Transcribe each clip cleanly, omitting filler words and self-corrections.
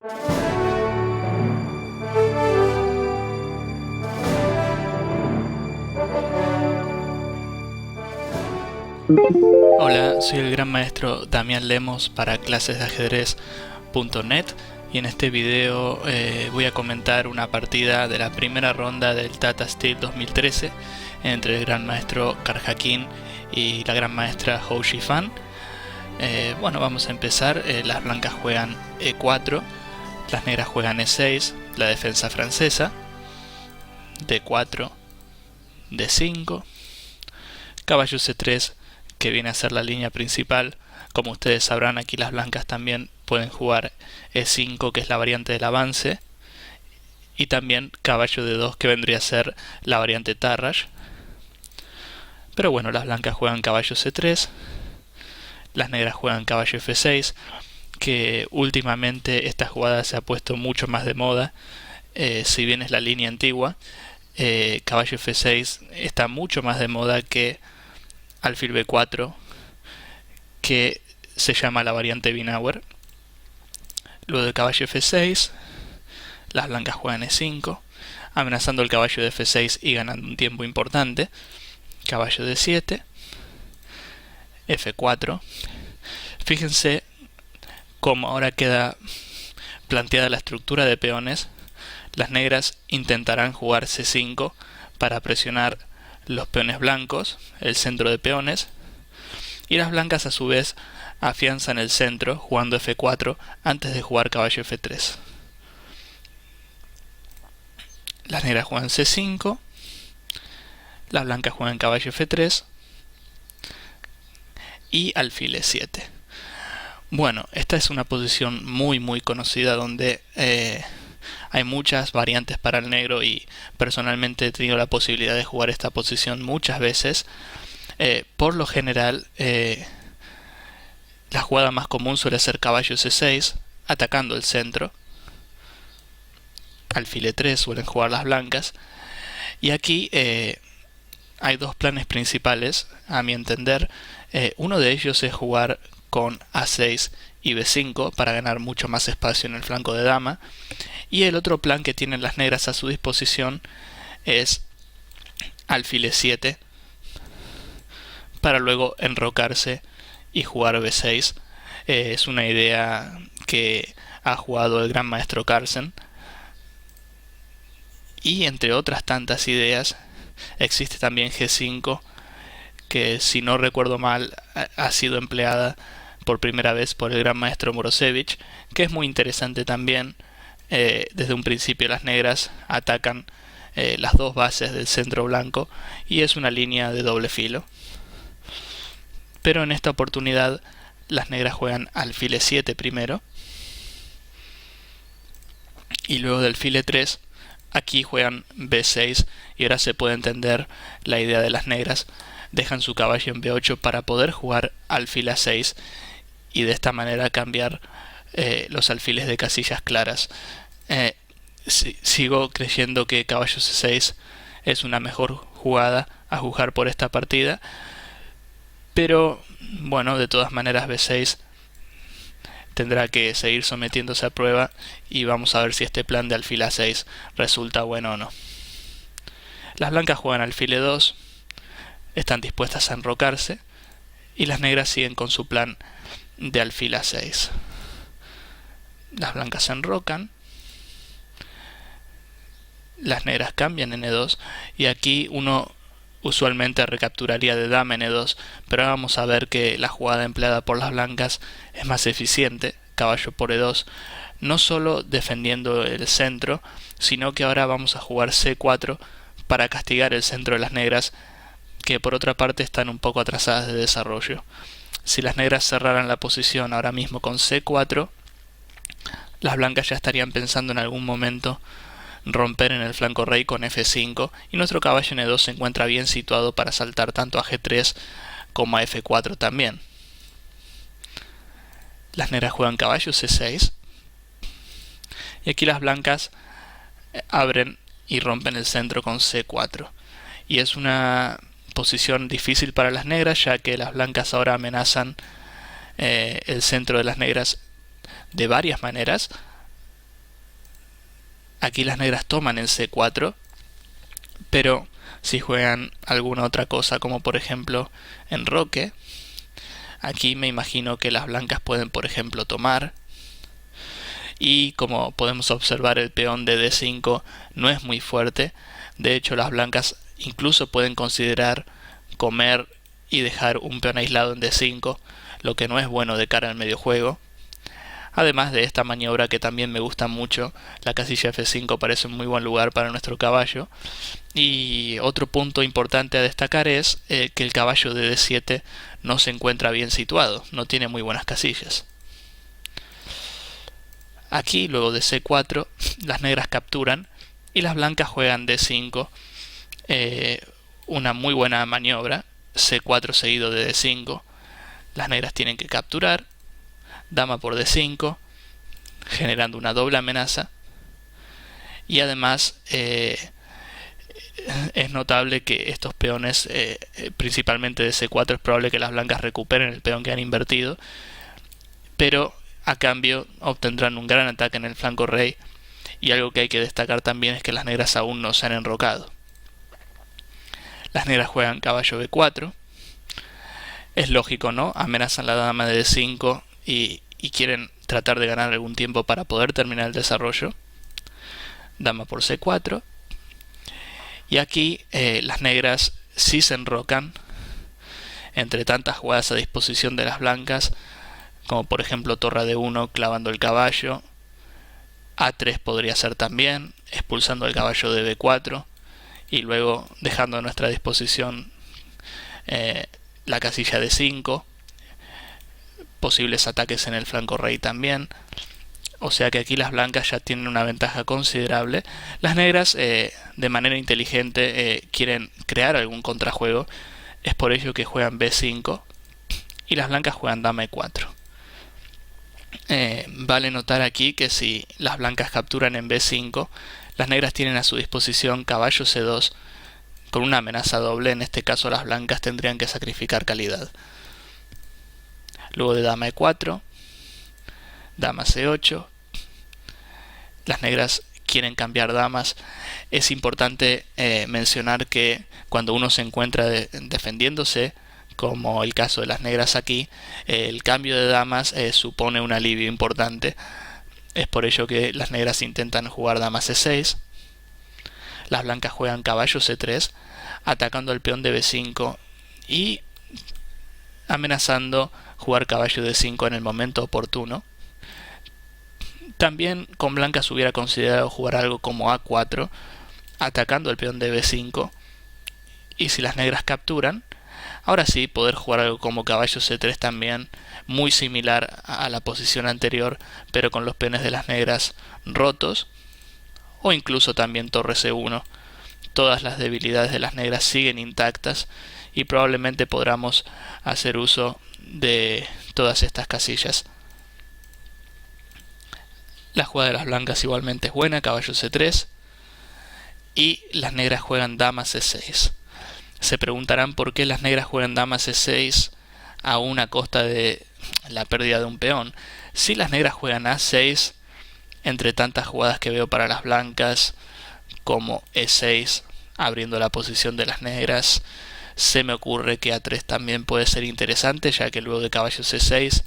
Hola, soy el gran maestro Damián Lemos para clasesdeajedrez.net y en este video voy a comentar una partida de la primera ronda del Tata Steel 2013 entre el gran maestro Karjakin y la gran maestra Hou Yifan. Bueno, vamos a empezar. Las blancas juegan E4, las negras juegan E6, la defensa francesa, D4, D5, caballo C3, que viene a ser la línea principal. Como ustedes sabrán, aquí las blancas también pueden jugar E5, que es la variante del avance, y también caballo D2, que vendría a ser la variante Tarrasch. Pero bueno, las blancas juegan caballo C3, las negras juegan caballo F6, que últimamente esta jugada se ha puesto mucho más de moda. Si bien es la línea antigua, caballo F6 está mucho más de moda que alfil B4, que se llama la variante Binauer. Luego de caballo F6, las blancas juegan E5, amenazando el caballo de F6 y ganando un tiempo importante. Caballo D7, F4. Fíjense cómo ahora queda planteada la estructura de peones. Las negras intentarán jugar C5 para presionar los peones blancos, el centro de peones, y las blancas a su vez afianzan el centro jugando F4 antes de jugar caballo F3. Las negras juegan C5, las blancas juegan caballo F3 y alfil E7. Bueno, esta es una posición muy conocida donde hay muchas variantes para el negro, y personalmente he tenido la posibilidad de jugar esta posición muchas veces. Por lo general, la jugada más común suele ser caballo C6, atacando el centro. Alfil E3 suelen jugar las blancas. Y aquí hay dos planes principales, a mi entender. Uno de ellos es jugar con A6 y B5 para ganar mucho más espacio en el flanco de dama. Y el otro plan que tienen las negras a su disposición es alfil E7 para luego enrocarse y jugar B6. Es una idea que ha jugado el gran maestro Carlsen. Y entre otras tantas ideas, existe también G5, que si no recuerdo mal ha sido empleada por primera vez por el gran maestro Morozevich, que es muy interesante también. Desde un principio las negras atacan las dos bases del centro blanco y es una línea de doble filo. Pero en esta oportunidad las negras juegan alfil E7 primero, y luego del alfil E3 aquí juegan B6, y ahora se puede entender la idea de las negras. Dejan su caballo en B8 para poder jugar alfil A6 y de esta manera cambiar los alfiles de casillas claras. Sigo creyendo que caballo C6 es una mejor jugada a jugar por esta partida, pero bueno, de todas maneras B6 tendrá que seguir sometiéndose a prueba, y vamos a ver si este plan de alfil A6 resulta bueno o no. Las blancas juegan alfil E2, están dispuestas a enrocarse, y las negras siguen con su plan de alfil A6. Las blancas se enrocan, las negras cambian en E2, y aquí uno usualmente recapturaría de dama en E2, pero vamos a ver que la jugada empleada por las blancas es más eficiente, caballo por E2, no solo defendiendo el centro, sino que ahora vamos a jugar C4 para castigar el centro de las negras, que por otra parte están un poco atrasadas de desarrollo. Si las negras cerraran la posición ahora mismo con C4, las blancas ya estarían pensando en algún momento romper en el flanco rey con F5, y nuestro caballo en E2 se encuentra bien situado para saltar tanto a G3 como a F4 también. Las negras juegan caballo C6, y aquí las blancas abren y rompen el centro con C4, y es una posición difícil para las negras, ya que las blancas ahora amenazan el centro de las negras de varias maneras. Aquí las negras toman en C4, pero si juegan alguna otra cosa, como por ejemplo enroque, aquí me imagino que las blancas pueden, por ejemplo, tomar. Y como podemos observar, el peón de D5 no es muy fuerte. De hecho, las blancas incluso pueden considerar comer y dejar un peón aislado en D5, lo que no es bueno de cara al medio juego. Además de esta maniobra que también me gusta mucho, la casilla F5 parece un muy buen lugar para nuestro caballo. Y otro punto importante a destacar es que el caballo de D7 no se encuentra bien situado, no tiene muy buenas casillas. Aquí, luego de C4, las negras capturan y las blancas juegan D5, una muy buena maniobra, C4 seguido de D5. Las negras tienen que capturar, dama por D5, generando una doble amenaza. Y además es notable que estos peones, principalmente de C4, es probable que las blancas recuperen el peón que han invertido, pero a cambio obtendrán un gran ataque en el flanco rey. Y algo que hay que destacar también es que las negras aún no se han enrocado. Las negras juegan caballo B4. Es lógico, ¿no? Amenazan la dama de D5 y quieren tratar de ganar algún tiempo para poder terminar el desarrollo. Dama por C4. Y aquí las negras sí se enrocan entre tantas jugadas a disposición de las blancas, como por ejemplo torre D1 clavando el caballo. A3 podría ser también, expulsando el caballo de B4 y luego dejando a nuestra disposición la casilla D5, posibles ataques en el flanco rey también. O sea que aquí las blancas ya tienen una ventaja considerable. Las negras de manera inteligente quieren crear algún contrajuego, es por ello que juegan B5 y las blancas juegan dama E4. Vale notar aquí que si las blancas capturan en B5, las negras tienen a su disposición caballo C2 con una amenaza doble. En este caso las blancas tendrían que sacrificar calidad. Luego de dama E4, dama C8, las negras quieren cambiar damas. Es importante mencionar que cuando uno se encuentra defendiéndose, como el caso de las negras aquí, el cambio de damas supone un alivio importante. Es por ello que las negras intentan jugar dama C6, las blancas juegan caballo C3, atacando al peón de B5 y amenazando jugar caballo D5 en el momento oportuno. También con blancas hubiera considerado jugar algo como A4, atacando el peón de B5, y si las negras capturan, ahora sí poder jugar algo como caballo C3 también, muy similar a la posición anterior, pero con los peones de las negras rotos, o incluso también torre C1. Todas las debilidades de las negras siguen intactas y probablemente podamos hacer uso de todas estas casillas. La jugada de las blancas igualmente es buena, caballo C3, y las negras juegan dama C6. Se preguntarán por qué las negras juegan dama C6 aún a costa de la pérdida de un peón. Si las negras juegan A6, entre tantas jugadas que veo para las blancas, como E6, abriendo la posición de las negras, se me ocurre que A3 también puede ser interesante, ya que luego de caballo C6,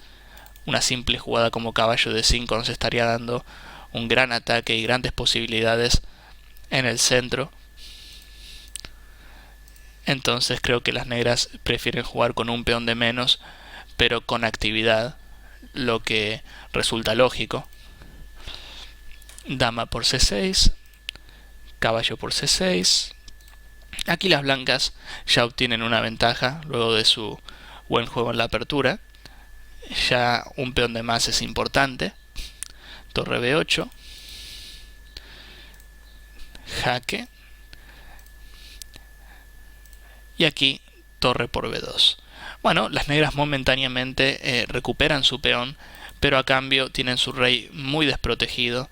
una simple jugada como caballo D5 nos estaría dando un gran ataque y grandes posibilidades en el centro. Entonces creo que las negras prefieren jugar con un peón de menos, pero con actividad, lo que resulta lógico. Dama por C6, caballo por C6. Aquí las blancas ya obtienen una ventaja luego de su buen juego en la apertura. Ya un peón de más es importante. Torre B8, jaque, y aquí torre por B2. Bueno, las negras momentáneamente recuperan su peón, pero a cambio tienen su rey muy desprotegido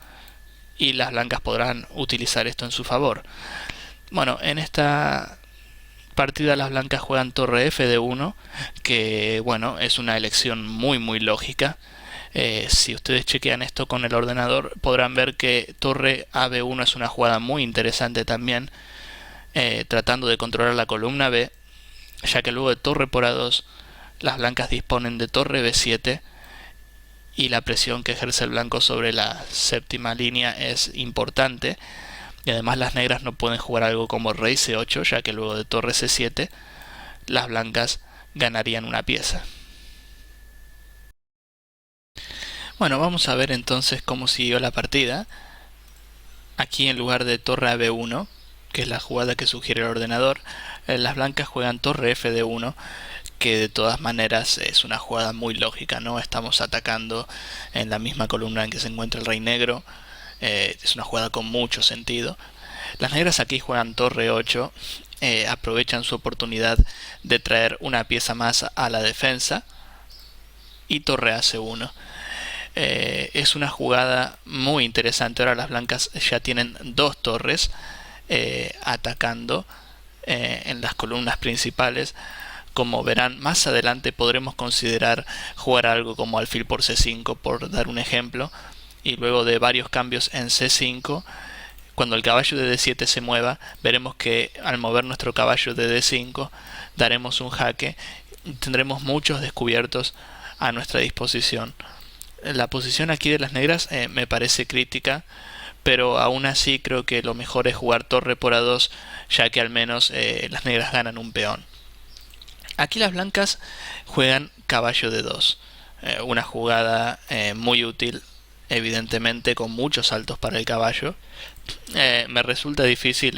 y las blancas podrán utilizar esto en su favor. Bueno, en esta partida las blancas juegan torre F de 1, que bueno, es una elección muy lógica. Si ustedes chequean esto con el ordenador, podrán ver que torre a B1 es una jugada muy interesante también, tratando de controlar la columna B, ya que luego de torre por A2 las blancas disponen de torre B7 y la presión que ejerce el blanco sobre la séptima línea es importante, y además las negras no pueden jugar algo como rey C8, ya que luego de torre C7 las blancas ganarían una pieza. Bueno, vamos a ver entonces cómo siguió la partida. Aquí en lugar de torre a B1, que es la jugada que sugiere el ordenador, las blancas juegan torre F de 1, que de todas maneras es una jugada muy lógica, ¿no? Estamos atacando en la misma columna en que se encuentra el rey negro, es una jugada con mucho sentido. Las negras aquí juegan torre 8, aprovechan su oportunidad de traer una pieza más a la defensa, y torre a C1. Es una jugada muy interesante. Ahora las blancas ya tienen dos torres atacando en las columnas principales. Como verán, más adelante podremos considerar jugar algo como alfil por C5, por dar un ejemplo, y luego de varios cambios en C5, cuando el caballo de D7 se mueva, veremos que al mover nuestro caballo de D5 daremos un jaque y tendremos muchos descubiertos a nuestra disposición. La posición aquí de las negras me parece crítica, pero aún así creo que lo mejor es jugar torre por A2, ya que al menos las negras ganan un peón. Aquí las blancas juegan caballo de 2, una jugada muy útil, evidentemente con muchos saltos para el caballo. Me resulta difícil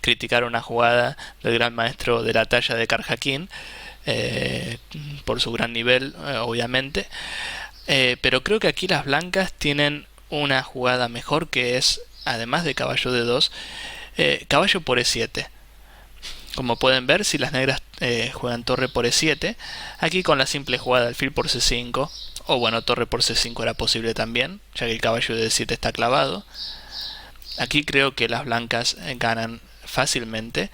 criticar una jugada del gran maestro de la talla de Karjakin, por su gran nivel, obviamente. Pero creo que aquí las blancas tienen una jugada mejor, que es, además de caballo de 2, caballo por E7. Como pueden ver, si las negras juegan torre por E7, aquí con la simple jugada alfil por C5, o bueno, torre por C5 era posible también, ya que el caballo de D7 está clavado. Aquí creo que las blancas ganan fácilmente.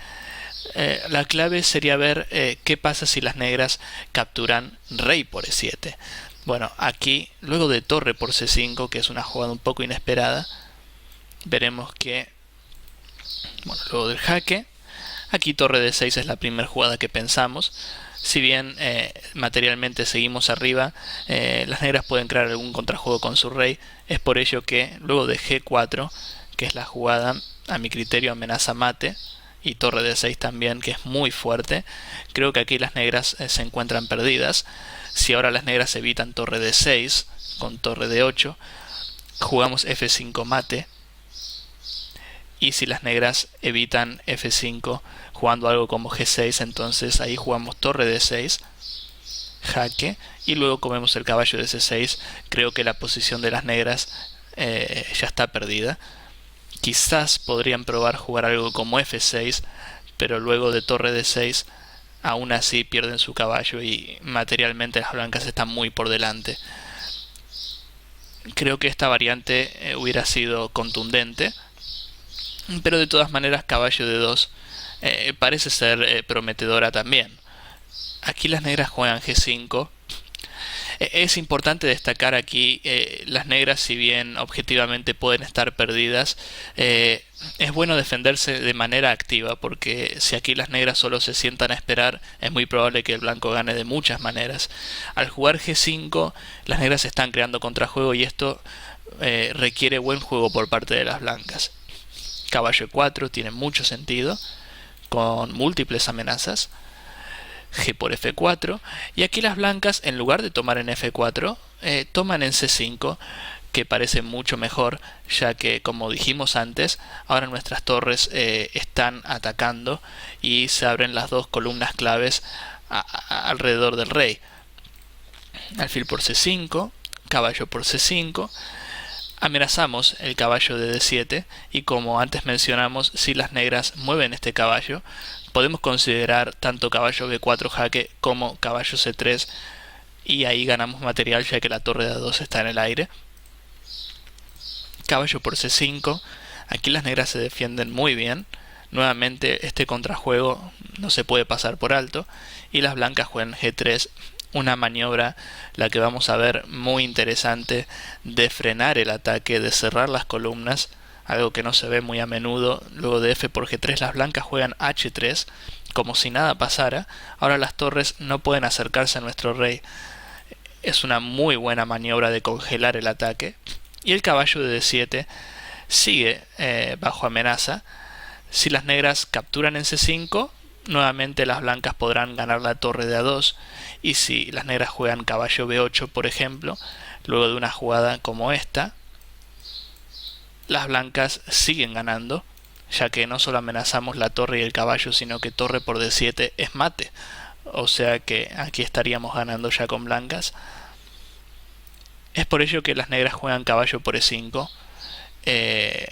La clave sería ver qué pasa si las negras capturan rey por E7. Bueno, aquí, luego de torre por C5, que es una jugada un poco inesperada, veremos que, bueno, luego del jaque, aquí torre de 6 es la primera jugada que pensamos. Si bien materialmente seguimos arriba, las negras pueden crear algún contrajuego con su rey. Es por ello que luego de G4, que es la jugada, a mi criterio, amenaza mate, y torre de 6 también, que es muy fuerte, creo que aquí las negras se encuentran perdidas. Si ahora las negras evitan torre de 6 con torre de 8, jugamos F5 mate. Y si las negras evitan F5 jugando algo como G6, entonces ahí jugamos torre de 6, jaque, y luego comemos el caballo de C6. Creo que la posición de las negras ya está perdida. Quizás podrían probar jugar algo como F6, pero luego de torre de 6 aún así pierden su caballo y materialmente las blancas están muy por delante. Creo que esta variante hubiera sido contundente, pero de todas maneras caballo de 2 parece ser prometedora también. Aquí las negras juegan G5. Es importante destacar aquí, las negras, si bien objetivamente pueden estar perdidas, es bueno defenderse de manera activa, porque si aquí las negras solo se sientan a esperar, es muy probable que el blanco gane de muchas maneras. Al jugar G5, las negras están creando contrajuego, y esto requiere buen juego por parte de las blancas. Caballo E4 tiene mucho sentido, con múltiples amenazas. G por F4, y aquí las blancas, en lugar de tomar en F4, toman en C5, que parece mucho mejor, ya que, como dijimos antes, ahora nuestras torres están atacando y se abren las dos columnas claves alrededor del rey. Alfil por C5, caballo por C5, amenazamos el caballo de D7, y como antes mencionamos, si las negras mueven este caballo, podemos considerar tanto caballo B4 jaque como caballo C3, y ahí ganamos material, ya que la torre de A2 está en el aire. Caballo por C5, aquí las negras se defienden muy bien. Nuevamente este contrajuego no se puede pasar por alto, y las blancas juegan G3 una maniobra, la que vamos a ver, muy interesante, de frenar el ataque, de cerrar las columnas, algo que no se ve muy a menudo. Luego de F por G3 las blancas juegan H3 como si nada pasara. Ahora las torres no pueden acercarse a nuestro rey. Es una muy buena maniobra de congelar el ataque. Y el caballo de D7 sigue bajo amenaza. Si las negras capturan en C5, nuevamente las blancas podrán ganar la torre de A2. Y si las negras juegan caballo B8, por ejemplo, luego de una jugada como esta, las blancas siguen ganando, ya que no solo amenazamos la torre y el caballo, sino que torre por D7 es mate. O sea que aquí estaríamos ganando ya con blancas. Es por ello que las negras juegan caballo por E5,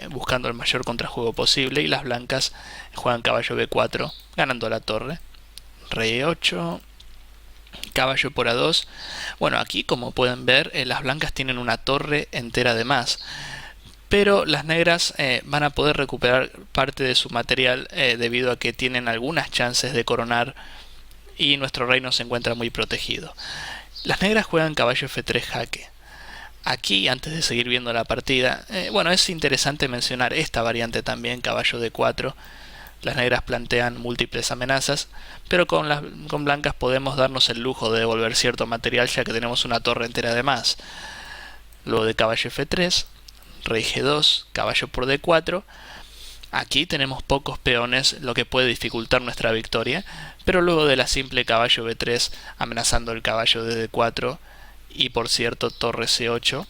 buscando el mayor contrajuego posible, y las blancas juegan caballo B4, ganando la torre. Rey E8, caballo por A2. Bueno, aquí como pueden ver, las blancas tienen una torre entera de más, pero las negras van a poder recuperar parte de su material debido a que tienen algunas chances de coronar y nuestro reino se encuentra muy protegido. Las negras juegan caballo F3 jaque. Aquí, antes de seguir viendo la partida, bueno, es interesante mencionar esta variante también, caballo D4. Las negras plantean múltiples amenazas, pero con blancas podemos darnos el lujo de devolver cierto material, ya que tenemos una torre entera de más. Luego de caballo F3, rey G2, caballo por D4. Aquí tenemos pocos peones, lo que puede dificultar nuestra victoria, pero luego de la simple caballo B3 amenazando el caballo de D4 y por cierto torre C8,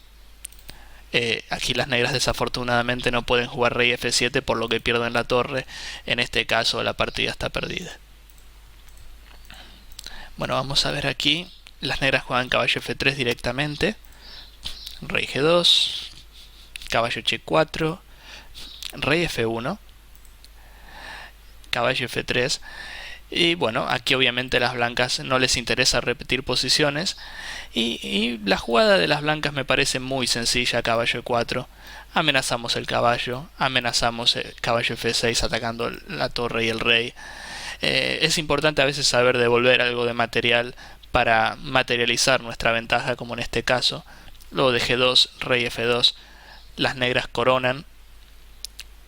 aquí las negras desafortunadamente no pueden jugar rey F7 por lo que pierden la torre. En este caso la partida está perdida. Bueno, vamos a ver aquí, las negras juegan caballo F3 directamente, rey G2, caballo H4, rey F1, caballo F3, y bueno, aquí obviamente a las blancas no les interesa repetir posiciones, y la jugada de las blancas me parece muy sencilla. Caballo E4, amenazamos el caballo, amenazamos el caballo F6 atacando la torre y el rey. Es importante a veces saber devolver algo de material para materializar nuestra ventaja, como en este caso. Luego de G2, rey F2, las negras coronan,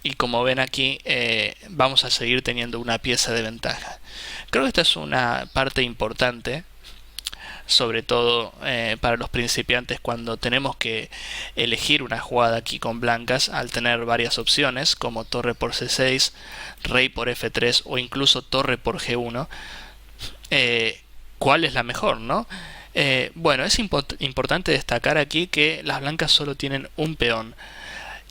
y como ven aquí vamos a seguir teniendo una pieza de ventaja. Creo que esta es una parte importante, sobre todo para los principiantes, cuando tenemos que elegir una jugada aquí con blancas, al tener varias opciones como torre por C6, rey por F3 o incluso torre por G1. ¿Cuál es la mejor, no? Bueno, es importante destacar aquí que las blancas solo tienen un peón,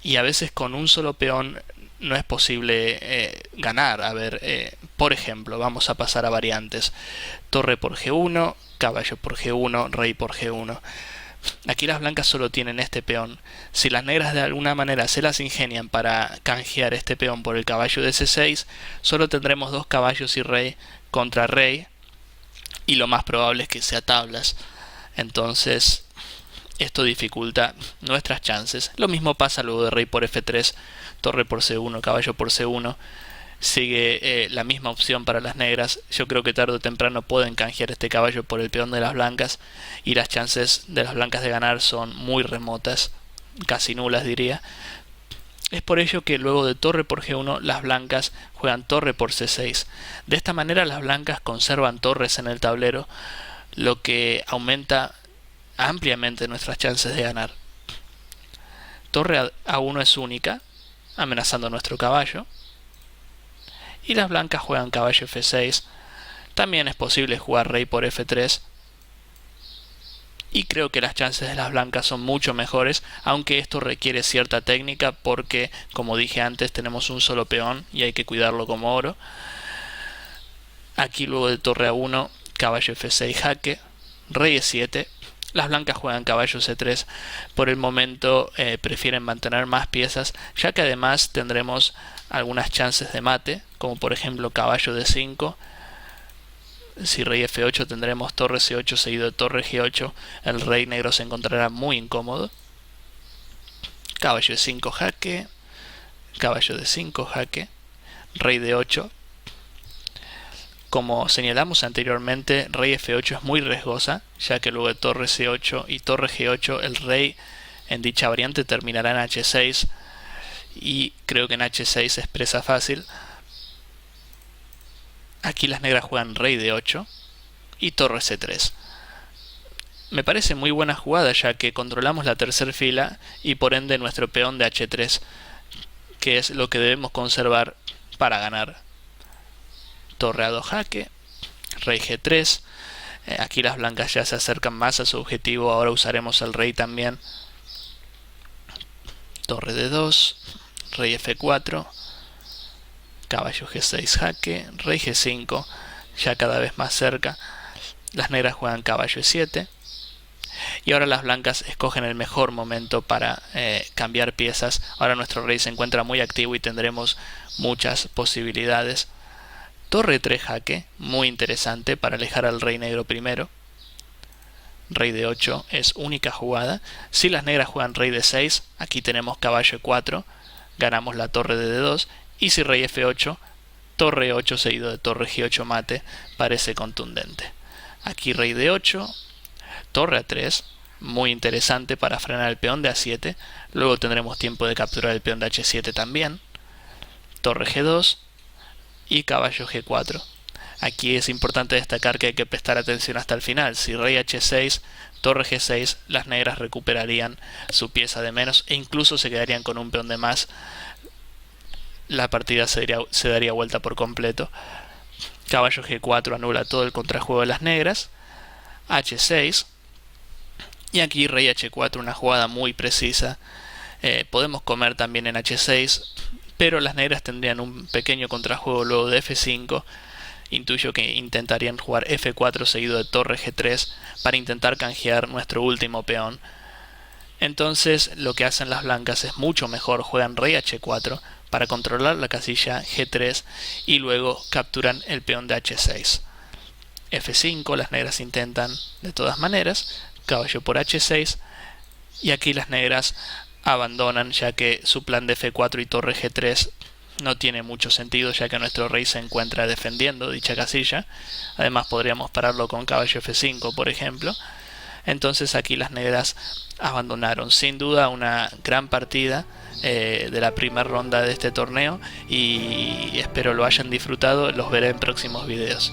y a veces con un solo peón no es posible ganar. A ver, por ejemplo, vamos a pasar a variantes. Torre por G1, caballo por G1, rey por G1. Aquí las blancas solo tienen este peón. Si las negras de alguna manera se las ingenian para canjear este peón por el caballo de C6, solo tendremos dos caballos y rey contra rey, y lo más probable es que sea tablas. Entonces esto dificulta nuestras chances. Lo mismo pasa luego de rey por F3, torre por C1, caballo por C1. Sigue la misma opción para las negras. Yo creo que tarde o temprano pueden canjear este caballo por el peón de las blancas, y las chances de las blancas de ganar son muy remotas, casi nulas diría. Es por ello que luego de torre por G1 las blancas juegan torre por C6. De esta manera las blancas conservan torres en el tablero, lo que aumenta ampliamente nuestras chances de ganar. Torre A1 es única, amenazando a nuestro caballo, y las blancas juegan caballo F6. También es posible jugar rey por F3, y creo que las chances de las blancas son mucho mejores, aunque esto requiere cierta técnica porque, como dije antes, tenemos un solo peón y hay que cuidarlo como oro. Aquí luego de torre A1, caballo F6 jaque, rey E7. Las blancas juegan caballo C3. Por el momento prefieren mantener más piezas, ya que además tendremos algunas chances de mate, como por ejemplo caballo D5. Si rey F8 tendremos torre C8 seguido de torre G8. El rey negro se encontrará muy incómodo. Caballo E5 jaque, caballo D5 jaque, rey D8. Como señalamos anteriormente, rey F8 es muy riesgosa, ya que luego de torre C8 y torre G8 el rey en dicha variante terminará en H6, y creo que en H6 es presa fácil. Aquí las negras juegan rey D8 y torre C3. Me parece muy buena jugada, ya que controlamos la tercera fila y por ende nuestro peón de H3, que es lo que debemos conservar para ganar. Torre A2 jaque, rey G3. Aquí las blancas ya se acercan más a su objetivo, ahora usaremos el rey también. Torre D2, rey F4, caballo G6 jaque, rey G5, ya cada vez más cerca. Las negras juegan caballo E7. Y ahora las blancas escogen el mejor momento para cambiar piezas. Ahora nuestro rey se encuentra muy activo y tendremos muchas posibilidades. Torre 3 jaque, muy interesante para alejar al rey negro primero. Rey D8 es única jugada. Si las negras juegan rey D6, aquí tenemos caballo E4, ganamos la torre de D2. Y si rey F8, torre 8 seguido de torre G8 mate, parece contundente. Aquí rey D8, torre A3, muy interesante para frenar el peón de A7. Luego tendremos tiempo de capturar el peón de H7 también. Torre G2 y caballo G4. Aquí es importante destacar que hay que prestar atención hasta el final. Si rey H6, torre G6, las negras recuperarían su pieza de menos e incluso se quedarían con un peón de más. La partida se daría vuelta por completo. Caballo G4 anula todo el contrajuego de las negras. H6. Y aquí rey H4, una jugada muy precisa. Podemos comer también en H6, pero las negras tendrían un pequeño contrajuego luego de F5. Intuyo que intentarían jugar F4 seguido de torre G3 para intentar canjear nuestro último peón. Entonces lo que hacen las blancas es mucho mejor, juegan rey H4 para controlar la casilla G3 y luego capturan el peón de H6. F5, las negras intentan de todas maneras, caballo por H6, y aquí las negras abandonan, ya que su plan de F4 y torre G3 no tiene mucho sentido, ya que nuestro rey se encuentra defendiendo dicha casilla. Además podríamos pararlo con caballo F5, por ejemplo. Entonces aquí las negras abandonaron. Sin duda una gran partida de la primera ronda de este torneo, y espero lo hayan disfrutado. Los veré en próximos videos.